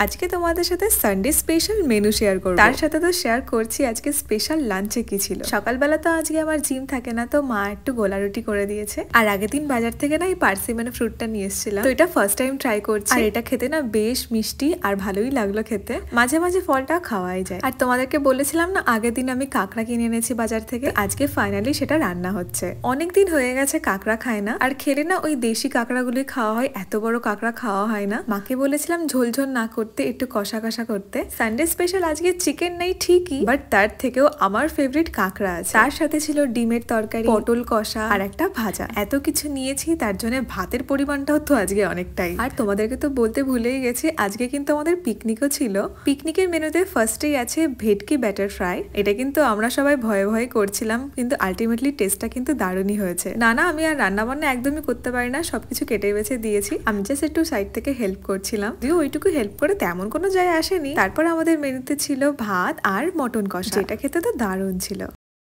আজকে তোমাদের সাথে সানডে স্পেশাল মেনু শেয়ার করব। তার সাথে তো শেয়ার করছি আজকে স্পেশাল লাঞ্চে কি ছিল। সকালবেলা তো আজকে আমার জিম থাকে না, তো মা একটু গোলা রুটি করে দিয়েছে। আর আগের দিন বাজার থেকে না এই পার্সিমন ফ্রুটটা নিয়ে এসেছিলাম, তো এটা ফার্স্ট টাইম ট্রাই করছি। আর এটা খেতে না বেশ মিষ্টি আর ভালোই লাগলো খেতে। মাঝে মাঝে ফলটা খাওয়াই যায়। আর তোমাদেরকে বলেছিলাম না আগের দিন আমি কাঁকড়া কিনে এনেছি বাজার থেকে, আজকে ফাইনালি সেটা রান্না হচ্ছে। অনেকদিন হয়ে গেছে কাঁকড়া খায় না, আর খেলে না ওই দেশি কাঁকড়াগুলি খাওয়া হয়, এত বড় কাঁকড়া খাওয়া হয় না। মাকে বলেছিলাম ঝোল ঝোল না করতে, একটু কষা কষা করতে। সানডে স্পেশাল আজকে চিকেন নেই ঠিকই, বাট তার থেকেও আমার ফেভারিট কাঁকড়া আছে। তার সাথে ছিল ডিমের তরকারি, পটল কষা আর একটা ভাজা। এত কিছু নিয়েছি, তার জন্য ভাতের পরিমাণটাও তো আজকে অনেকটাই। আর তোমাদেরকে তো বলতে ভুলেই গেছি, আজকে কিন্তু আমাদের পিকনিকও ছিল। পিকনিকের মেনুতে ফার্স্টেই আছে ভেটকি ব্যাটার ফ্রাই। এটা কিন্তু আমরা সবাই ভয়ে ভয়ে করছিলাম, কিন্তু আলটিমেটলি টেস্টটা কিন্তু দারুণই হয়েছে। না আমি আর রান্না বান্না একদমই করতে পারি না, সবকিছু কেটে বেছে দিয়েছি। আমি জাস্ট একটু সাইড থেকে হেল্প করছিলাম, দিয়ে ওইটুকু হেল্প করে তেমন কোনো যায় আসেনি। তারপর আমাদের মেনুতে ছিল ভাত আর মটন কষা, যেটা খেতে তো দারুণ ছিল।